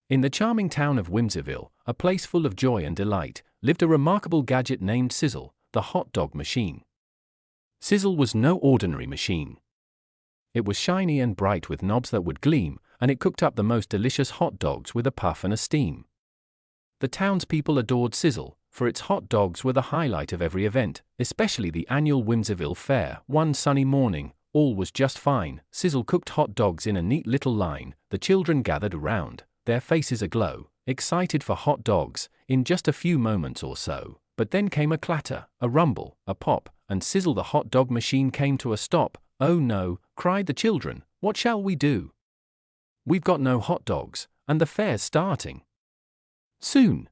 In the charming town of Whimsyville, a place full of joy and delight, lived a remarkable gadget named Sizzle, the hot dog machine. Sizzle was no ordinary machine. It was shiny and bright with knobs that would gleam, and it cooked up the most delicious hot dogs with a puff and a steam. The townspeople adored Sizzle, for its hot dogs were the highlight of every event, especially the annual Whimsyville Fair. One sunny morning, all was just fine. Sizzle cooked hot dogs in a neat little line. The children gathered around, their faces aglow, excited for hot dogs, in just a few moments or so. But then came a clatter, a rumble, a pop, and Sizzle the hot dog machine came to a stop. "Oh no," cried the children, "what shall we do? We've got no hot dogs, and the fair's starting soon."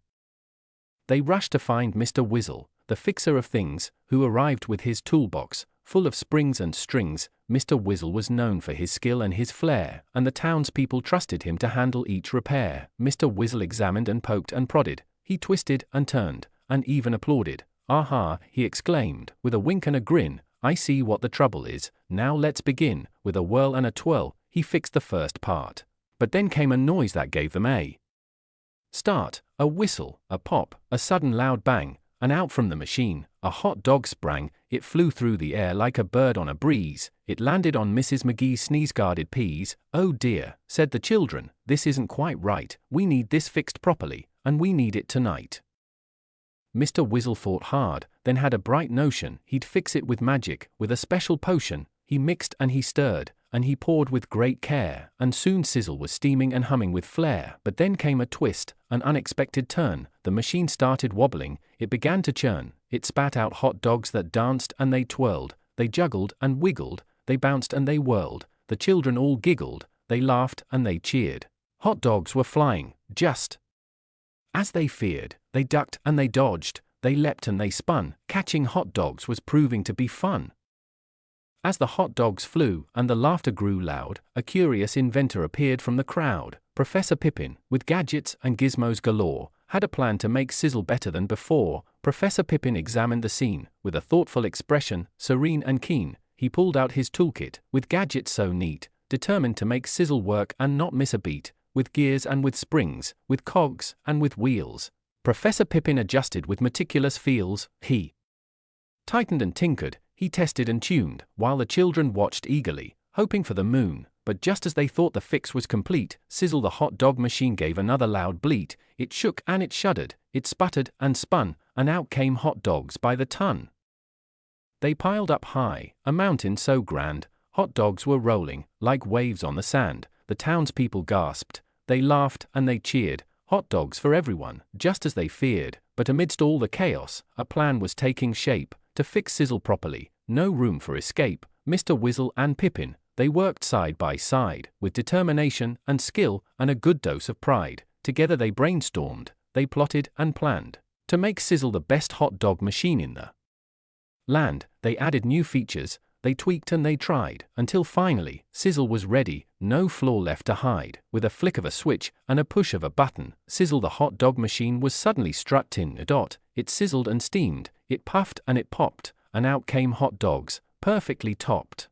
They rushed to find Mr. Whizzle, the fixer of things, who arrived with his toolbox, full of springs and strings. Mr. Whizzle was known for his skill and his flair, and the townspeople trusted him to handle each repair. Mr. Whizzle examined and poked and prodded, he twisted and turned, and even applauded. "Aha," he exclaimed, with a wink and a grin, "I see what the trouble is, now let's begin." With a whirl and a twirl, he fixed the first part. But then came a noise that gave them a start, a whistle, a pop, a sudden loud bang, and out from the machine, a hot dog sprang. It flew through the air like a bird on a breeze. It landed on Mrs. McGee's sneeze-guarded peas. "Oh dear," said the children, "this isn't quite right. We need this fixed properly, and we need it tonight." Mr. Whizzle thought hard, then had a bright notion. He'd fix it with magic, with a special potion. He mixed and he stirred, and he poured with great care, and soon Sizzle was steaming and humming with flair. But then came a twist, an unexpected turn. The machine started wobbling, it began to churn. It spat out hot dogs that danced and they twirled, they juggled and wiggled, they bounced and they whirled. The children all giggled, they laughed and they cheered. Hot dogs were flying, just as they feared. They ducked and they dodged, they leapt and they spun. Catching hot dogs was proving to be fun. As the hot dogs flew and the laughter grew loud, a curious inventor appeared from the crowd. Professor Pippin, with gadgets and gizmos galore, had a plan to make Sizzle better than before. Professor Pippin examined the scene, with a thoughtful expression, serene and keen. He pulled out his toolkit, with gadgets so neat, determined to make Sizzle work and not miss a beat, with gears and with springs, with cogs and with wheels. Professor Pippin adjusted with meticulous feels. He tightened and tinkered, he tested and tuned, while the children watched eagerly, hoping for the moon. But just as they thought the fix was complete, Sizzle the hot dog machine gave another loud bleat. It shook and it shuddered, it sputtered and spun, and out came hot dogs by the ton. They piled up high, a mountain so grand. Hot dogs were rolling, like waves on the sand. The townspeople gasped, they laughed and they cheered. Hot dogs for everyone, just as they feared. But amidst all the chaos, a plan was taking shape. To fix Sizzle properly, no room for escape. Mr. Whizzle and Pippin, they worked side by side, with determination and skill and a good dose of pride. Together they brainstormed, they plotted and planned, to make Sizzle the best hot dog machine in the land. They added new features, they tweaked and they tried, until finally, Sizzle was ready, no flaw left to hide. With a flick of a switch and a push of a button, Sizzle the hot dog machine was suddenly struck in a dot. It sizzled and steamed, it puffed and it popped, and out came hot dogs, perfectly topped.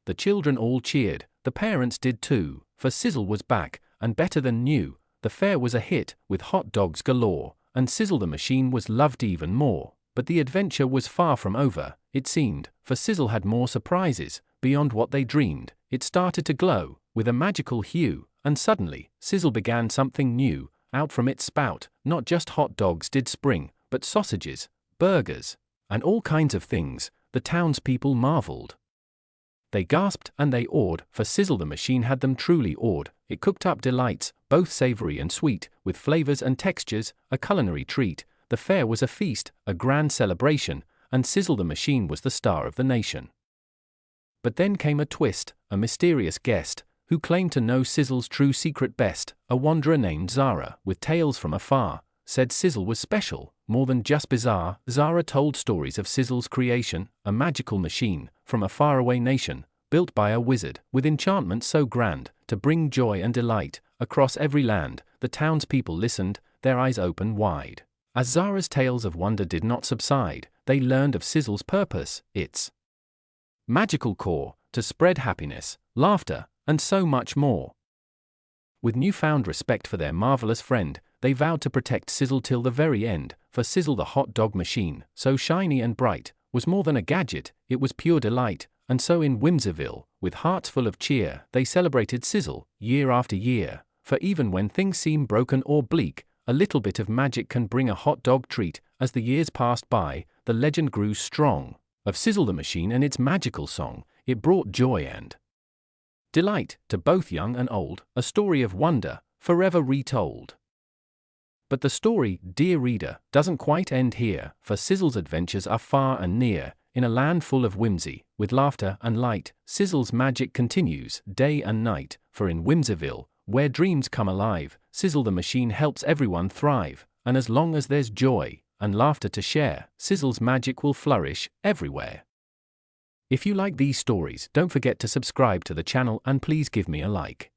The children all cheered, the parents did too, for Sizzle was back, and better than new. The fair was a hit, with hot dogs galore, and Sizzle the machine was loved even more. But the adventure was far from over, it seemed, for Sizzle had more surprises, beyond what they dreamed. It started to glow, with a magical hue, and suddenly, Sizzle began something new. Out from its spout, not just hot dogs did spring, but sausages, burgers, and all kinds of things. The townspeople marveled. They gasped and they awed, for Sizzle the machine had them truly awed. It cooked up delights, both savory and sweet, with flavors and textures, a culinary treat. The fair was a feast, a grand celebration, and Sizzle the machine was the star of the nation. But then came a twist, a mysterious guest, who claimed to know Sizzle's true secret best. A wanderer named Zara, with tales from afar, said Sizzle was special, more than just bizarre. Zara told stories of Sizzle's creation, a magical machine, from a faraway nation, built by a wizard, with enchantment so grand, to bring joy and delight, across every land. The townspeople listened, their eyes open wide. As Zara's tales of wonder did not subside, they learned of Sizzle's purpose, its magical core, to spread happiness, laughter, and so much more. With newfound respect for their marvelous friend, they vowed to protect Sizzle till the very end, for Sizzle the hot dog machine, so shiny and bright, was more than a gadget, it was pure delight. And so in Whimsyville, with hearts full of cheer, they celebrated Sizzle, year after year, for even when things seem broken or bleak, a little bit of magic can bring a hot dog treat. As the years passed by, the legend grew strong, of Sizzle the machine and its magical song. It brought joy and delight to both young and old, a story of wonder, forever retold. But the story, dear reader, doesn't quite end here, for Sizzle's adventures are far and near. In a land full of whimsy, with laughter and light, Sizzle's magic continues, day and night, for in Whimsyville, where dreams come alive, Sizzle the machine helps everyone thrive, and as long as there's joy and laughter to share, Sizzle's magic will flourish everywhere. If you like these stories, don't forget to subscribe to the channel and please give me a like.